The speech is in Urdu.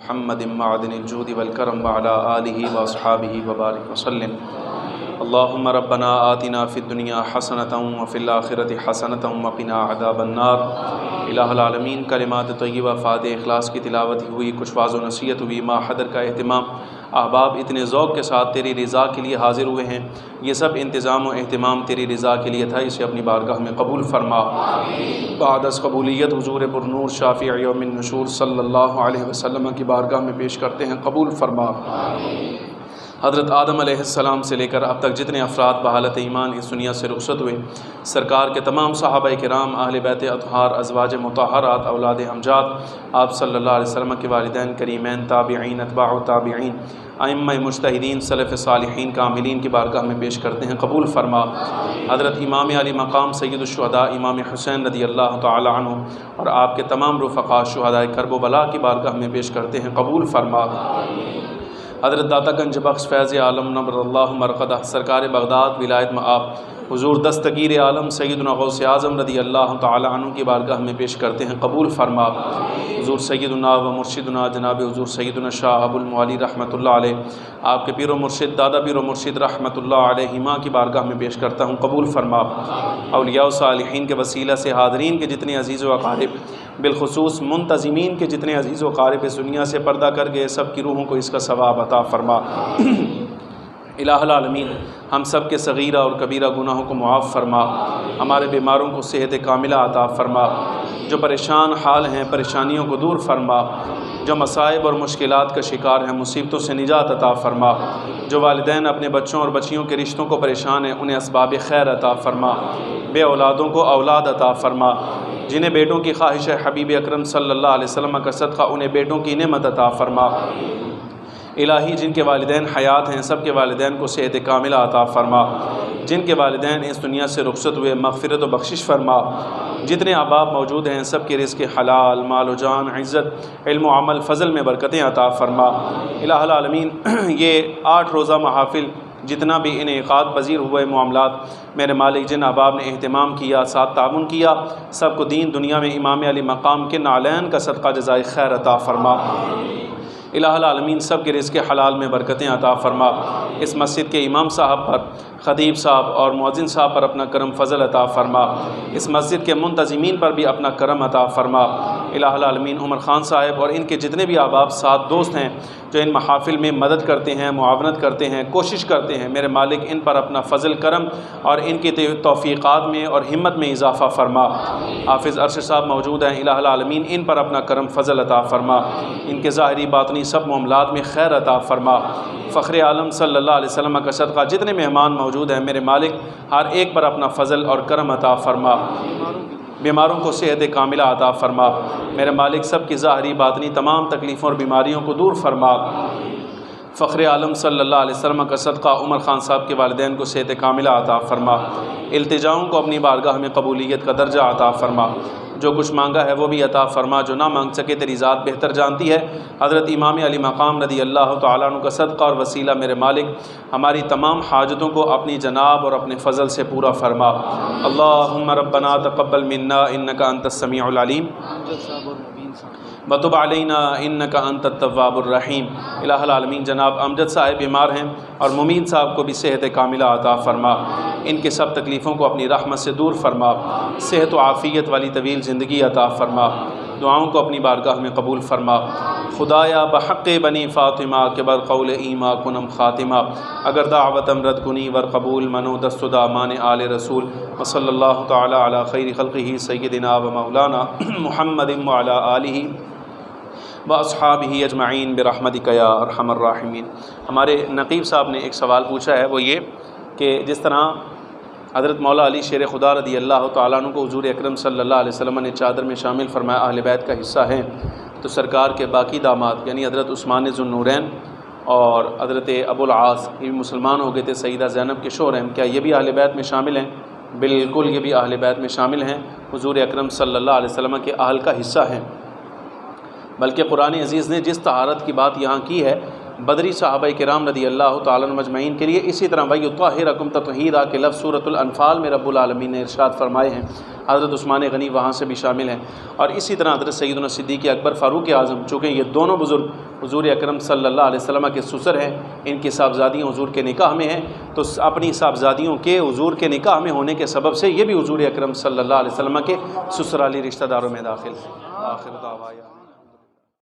محمد معدن الجود والکرم وعلى آلہ واصحابہ وبارک وسلم۔ اللہم ربنا آتنا فی الدنیا حسنۃ وفی الآخرۃ حسنۃ وقنا عذاب النار۔ الہ العالمین، کلمات طیبہ فاتح اخلاص کی تلاوت ہوئی، کچھ واعظ و نصیحت ہوئی، ماہ حضر کا اہتمام، احباب اتنے ذوق کے ساتھ تیری رضا کے لیے حاضر ہوئے ہیں، یہ سب انتظام و اہتمام تیری رضا کے لیے تھا، اسے اپنی بارگاہ میں قبول فرما۔ بعد از قبولیت حضور پرنور شافع یوم النشور صلی اللہ علیہ وسلم کی بارگاہ میں پیش کرتے ہیں، قبول فرما۔ حضرت آدم علیہ السلام سے لے کر اب تک جتنے افراد بحالت ایمان اس دنیا سے رخصت ہوئے، سرکار کے تمام صحابہ کرام، اہل بیت اطہار، ازواج مطہرات، اولاد امجاد، آپ صلی اللہ علیہ وسلم کے والدین کریمین، تابعین، اتباع تابعین، ائمہ مجتہدین، سلف صالحین، کاملین کی بارگاہ میں پیش کرتے ہیں، قبول فرما۔ حضرت امام علی مقام سید الشہداء امام حسین رضی اللہ تعالی عنہ اور آپ کے تمام رفقاء شہداء کرب و بلا کی بارگاہ میں پیش کرتے ہیں، قبول فرما۔ حضرت داتا گنج بخش فیض عالم نور اللہ مرقدہ، سرکار بغداد ولایت مآب، حضور دستگیر عالم سیدنا غوث اعظم رضی اللہ تعالی عنہ کی بارگاہ میں پیش کرتے ہیں، قبول فرما۔ حضور سیدنا و مرشدنا جناب حضور سیدنا شاہ ابو المعالی رحمۃ اللہ علیہ، آپ کے پیر و مرشد دادا پیر و مرشد رحمۃ اللہ علیہما کی بارگاہ میں پیش کرتا ہوں، قبول فرما۔ اولیاء و صالحین کے وسیلہ سے حاضرین کے جتنے عزیز و اقارب، بالخصوص منتظمین کے جتنے عزیز و اقارب اس دنیا سے پردہ کر گئے، سب کی روحوں کو اس کا ثواب عطا فرما۔ الہ العالمین، ہم سب کے صغیرہ اور کبیرہ گناہوں کو معاف فرما، ہمارے بیماروں کو صحت کاملہ عطا فرما، جو پریشان حال ہیں پریشانیوں کو دور فرما، جو مصائب اور مشکلات کا شکار ہیں مصیبتوں سے نجات عطا فرما، جو والدین اپنے بچوں اور بچیوں کے رشتوں کو پریشان ہیں انہیں اسباب خیر عطا فرما، بے اولادوں کو اولاد عطا فرما، جنہیں بیٹوں کی خواہش ہے حبیب اکرم صلی اللہ علیہ وسلم کا صدقہ انہیں بیٹوں کی نعمت عطا فرما۔ الہی، جن کے والدین حیات ہیں سب کے والدین کو صحت کاملہ عطا فرما، جن کے والدین اس دنیا سے رخصت ہوئے مغفرت و بخشش فرما، جتنے احباب موجود ہیں سب کے رزق حلال، مال و جان، عزت، علم و عمل، فضل میں برکتیں عطا فرما۔ الہ العالمین، یہ 8 روزہ محافل جتنا بھی انعقاد پذیر ہوئے معاملات، میرے مالک جن احباب نے اہتمام کیا، ساتھ تعاون کیا، سب کو دین دنیا میں امام علی مقام کے نعلین کا صدقہ جزائے خیر عطا فرما۔ الہ العالمین، سب کے رزق حلال میں برکتیں عطا فرما۔ اس مسجد کے امام صاحب پر، خطیب صاحب اور مؤذن صاحب پر اپنا کرم فضل عطا فرما، اس مسجد کے منتظمین پر بھی اپنا کرم عطا فرما۔ الہ العالمین، عمر خان صاحب اور ان کے جتنے بھی احباب ساتھ دوست ہیں جو ان محافل میں مدد کرتے ہیں، معاونت کرتے ہیں، کوشش کرتے ہیں، میرے مالک ان پر اپنا فضل کرم اور ان کی توفیقات میں اور ہمت میں اضافہ فرما۔ حافظ ارشد صاحب موجود ہیں، الہ العالمین ان پر اپنا کرم فضل عطا فرما، ان کے ظاہری باطنی سب معاملات میں خیر عطا فرما۔ فخر عالم صلی اللہ علیہ وسلم کا صدقہ جتنے مہمان موجود ہیں میرے مالک ہر ایک پر اپنا فضل اور کرم عطا فرما، بیماروں کو صحت کاملہ عطا فرما، میرے مالک سب کی ظاہری باطنی تمام تکلیفوں اور بیماریوں کو دور فرما۔ فخر عالم صلی اللہ علیہ وسلم کا صدقہ عمر خان صاحب کے والدین کو صحت کاملہ عطا فرما، التجاؤں کو اپنی بارگاہ میں قبولیت کا درجہ عطا فرما، جو کچھ مانگا ہے وہ بھی عطا فرما، جو نہ مانگ سکے تیری ذات بہتر جانتی ہے۔ حضرت امام علی مقام رضی اللہ تعالیٰ عنہ کا صدقہ اور وسیلہ میرے مالک ہماری تمام حاجتوں کو اپنی جناب اور اپنے فضل سے پورا فرما۔ اللہم ربنا تقبل منا انکا انت السمیع العلیم وتب علینا انکا انت التواب الرحیم۔ الہ العالمین، جناب امجد صاحب بیمار ہیں اور ممین صاحب کو بھی صحت کاملہ عطا فرما، ان کے سب تکلیفوں کو اپنی رحمت سے دور فرما، صحت و عافیت والی طویل زندگی عطا فرما، دعاؤں کو اپنی بارگاہ میں قبول فرما۔ خدایا بحق بنی فاطمہ کے بر قول ایما کنم خاتمہ، اگر دعوتم رد کنی ور قبول منو دست دامان آل رسول، وصلی اللہ تعالی علی خیر خلقہ سیدنا و مولانا محمد وعلی آلہ واصحابہ اجمعین برحمتک یا ارحم الراحمین۔ ہمارے نقیب صاحب نے ایک سوال پوچھا ہے، وہ یہ کہ جس طرح حضرت مولا علی شیر خدا رضی اللہ تعالیٰ عنہ کو حضور اکرم صلی اللہ علیہ وسلم نے چادر میں شامل فرمایا، اہل بیت کا حصہ ہیں، تو سرکار کے باقی داماد یعنی حضرت عثمان ذو النورین اور حضرت ابو العاص یہ بھی مسلمان ہو گئے تھے، سیدہ زینب کے شوہر ہیں، کیا یہ بھی اہل بیت میں شامل ہیں؟ بالکل، یہ بھی اہل بیت میں شامل ہیں، حضور اکرم صلی اللہ علیہ وسلم کے اہل کا حصہ ہیں۔ بلکہ قرآن عزیز نے جس طہارت کی بات یہاں کی ہے بدری صحابہ کرام رضی اللہ تعالیٰ عنہم اجمعین کے لیے۔ اسی طرح وَيُطَهِّرَكُمْ تَطْهِيرًا کے لفظ سورۃ الانفال میں رب العالمین نے ارشاد فرمائے ہیں، حضرت عثمان غنی وہاں سے بھی شامل ہیں۔ اور اسی طرح حضرت سیدنا صدیق اکبر فاروق اعظم، چونکہ یہ دونوں بزرگ حضور اکرم صلی اللہ علیہ وسلم کے سسر ہیں، ان کی صاحبزادیاں حضور کے نکاح میں ہیں، تو اپنی صاحبزادیوں کے حضور کے نکاح میں ہونے کے سبب سے یہ بھی حضور اکرم صلی اللہ علیہ وسلم کے سسرالی رشتہ داروں میں داخل ہیں۔ آخر دعوانا